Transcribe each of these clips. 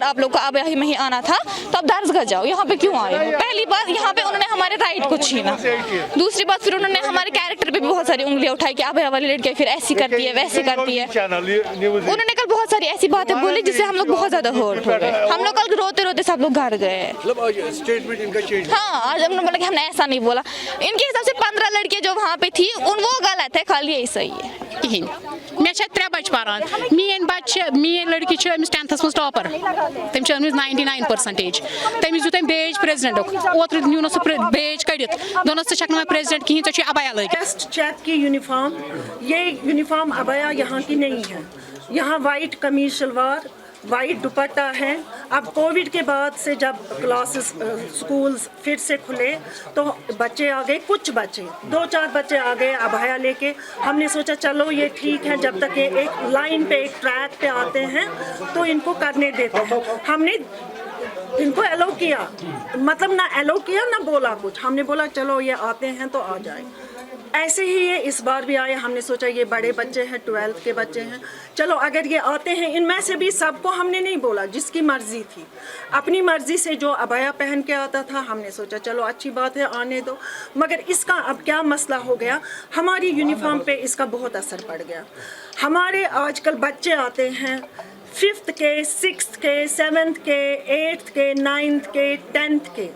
आप लोग को अब में ही आना था तो आप दर्जगह जाओ, यहाँ पे क्यों आए हो? पहली बात यहाँ पे उन्होंने हमारे राइट को छीना। दूसरी बात फिर उन्होंने हमारे कैरेक्टर पे भी बहुत सारी उंगलियां उठाई कि अब वाली लड़कियां फिर ऐसी करती है वैसी करती है। उन्होंने कल बहुत सारी ऐसी बातें बोली जिससे हम लोग बहुत ज्यादा हर्ट हो गए। हम लोग कल रोते रोते सब लोग घर गए। हाँ, आज हमने बोला कि हमने ऐसा नहीं बोला। इनके हिसाब से 15 लड़कियां जो वहाँ पे थी वो गलत है, खाली यही सही है। मे 3 बच्चे पारान, मेन लड़की 10th मज टॉपर, तम 99% तमिस दित बेज प्रेसिडेंट ओत्र नुन सह बेज कड़ित दोनों से छक प्रेसिडेंट कहीं तो अबाया लग चेक की यूनिफॉर्म, ये यूनिफॉर्म अबाया यहाँ की नहीं है। यहाँ वाइट कमीज शलवार, वाइट दुपट्टा है। अब कोविड के बाद से जब क्लासेस स्कूल्स फिर से खुले तो बच्चे आ गए, कुछ बच्चे 2-4 बच्चे आ गए अबाया लेके। हमने सोचा चलो ये ठीक है, जब तक ये एक लाइन पे एक ट्रैक पे आते हैं तो इनको करने देते हैं। हमने इनको अलो किया, मतलब ना अलो किया ना बोला कुछ। हमने बोला चलो ये आते हैं तो आ जाए। ऐसे ही ये इस बार भी आए। हमने सोचा ये बड़े बच्चे हैं, 12th के बच्चे हैं, चलो अगर ये आते हैं। इनमें से भी सबको हमने नहीं बोला, जिसकी मर्जी थी अपनी मर्जी से जो अबाया पहन के आता था हमने सोचा चलो अच्छी बात है आने दो। मगर इसका अब क्या मसला हो गया, हमारी यूनिफॉर्म पे इसका बहुत असर पड़ गया। हमारे आजकल बच्चे आते हैं 5th के, 6th के, 7th के, 8th के, 9th के, 10th के।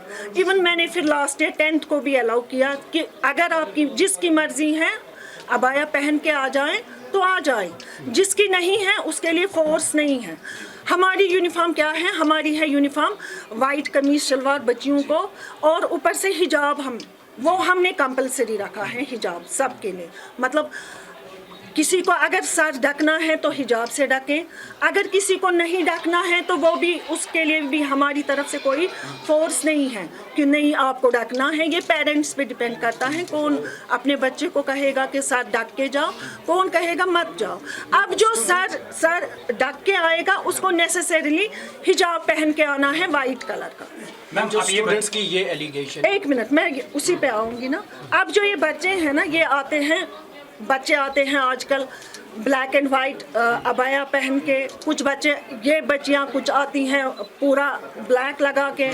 इवन मैंने फिर लास्ट ईयर 10th को भी अलाउ किया कि अगर आपकी जिसकी मर्जी है अबाया पहन के आ जाएं तो आ जाए, जिसकी नहीं है उसके लिए फोर्स नहीं है। हमारी यूनिफॉर्म क्या है, हमारी है यूनिफॉर्म वाइट कमीज शलवार बच्चियों को, और ऊपर से हिजाब हमने कंपलसरी रखा है हिजाब सबके लिए। मतलब किसी को अगर सर ढकना है तो हिजाब से ढकें, अगर किसी को नहीं ढकना है तो वो भी उसके लिए भी हमारी तरफ से कोई फोर्स नहीं है कि नहीं आपको ढकना है। ये पेरेंट्स पे डिपेंड करता है कौन अपने बच्चे को कहेगा कि सर ढक के जाओ, कौन कहेगा मत जाओ। अब जो सर ढक के आएगा उसको नेसेसरीली हिजाब पहन के आना है वाइट कलर का। मैम जो स्टूडेंट्स की ये एलिगेशन, एक मिनट मैं उसी पे आऊँगी ना। अब जो ये बच्चे हैं ना, ये बच्चे आते हैं आजकल ब्लैक एंड वाइट अबाया पहन के। कुछ बच्चे, ये बच्चियां कुछ आती हैं पूरा ब्लैक लगा के,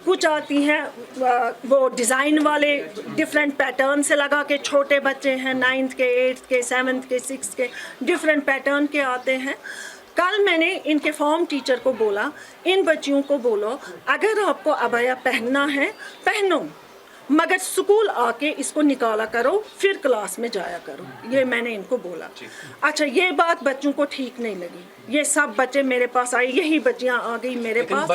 कुछ आती हैं वो डिज़ाइन वाले डिफरेंट पैटर्न से लगा के। छोटे बच्चे हैं 9th के, 8th के, 7th के, 6th के, डिफरेंट पैटर्न के आते हैं। कल मैंने इनके फॉर्म टीचर को बोला, इन बच्चियों को बोलो अगर आपको अबाया पहनना है पहनो, मगर स्कूल आके इसको निकाला करो, फिर क्लास में जाया करो। ये मैंने इनको बोला। अच्छा, ये बात बच्चों को ठीक नहीं लगी। ये सब बच्चे मेरे पास आए, यही बच्चियां आ गई मेरे पास।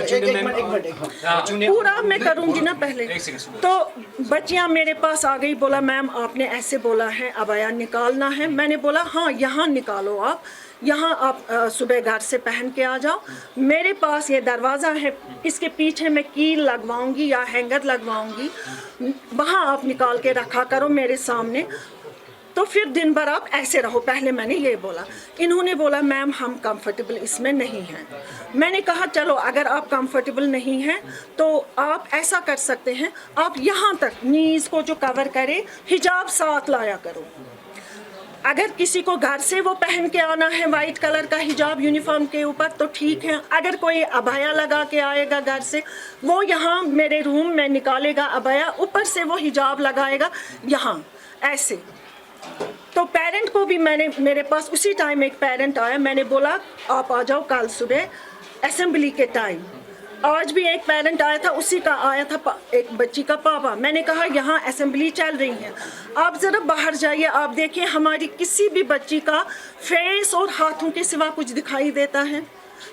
पूरा मैं करूंगी ना पहले। तो बच्चियां मेरे पास आ गई, बोला मैम आपने ऐसे बोला है अबाया निकालना है। मैंने बोला हाँ यहाँ निकालो, आप यहाँ आप सुबह घर से पहन के आ जाओ। मेरे पास ये दरवाज़ा है, इसके पीछे मैं कील लगवाऊंगी या हैंगर लगवाऊंगी, वहाँ आप निकाल के रखा करो मेरे सामने। तो फिर दिन भर आप ऐसे रहो। पहले मैंने ये बोला। इन्होंने बोला मैम हम कंफर्टेबल इसमें नहीं हैं। मैंने कहा चलो अगर आप कंफर्टेबल नहीं हैं तो आप ऐसा कर सकते हैं, आप यहाँ तक नीज़ को जो कवर करे हिजाब साथ लाया करो। अगर किसी को घर से वो पहन के आना है वाइट कलर का हिजाब यूनिफॉर्म के ऊपर तो ठीक है। अगर कोई अबाया लगा के आएगा घर से, वो यहाँ मेरे रूम में निकालेगा अबाया, ऊपर से वो हिजाब लगाएगा यहाँ ऐसे। तो पेरेंट को भी मेरे पास उसी टाइम एक पेरेंट आया, मैंने बोला आप आ जाओ कल सुबह असेंबली के टाइम। आज भी एक पेरेंट आया था, उसी का आया था एक बच्ची का पापा। मैंने कहा यहाँ असेंबली चल रही है, आप ज़रा बाहर जाइए, आप देखिए हमारी किसी भी बच्ची का फेस और हाथों के सिवा कुछ दिखाई देता है।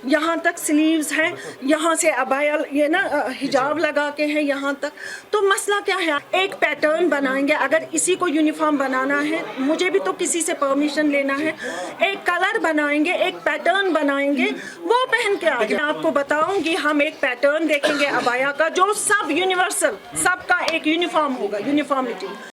यहाँ तक स्लीव्स हैं, यहाँ से अबाया ये ना हिजाब लगा के हैं यहाँ तक। तो मसला क्या है, एक पैटर्न बनाएंगे। अगर इसी को यूनिफॉर्म बनाना है, मुझे भी तो किसी से परमिशन लेना है। एक कलर बनाएंगे, एक पैटर्न बनाएंगे, वो पहन के आगे आपको बताऊंगी। हम एक पैटर्न देखेंगे अबाया का जो सब यूनिवर्सल, सबका एक यूनिफॉर्म होगा, यूनिफॉर्मिटी।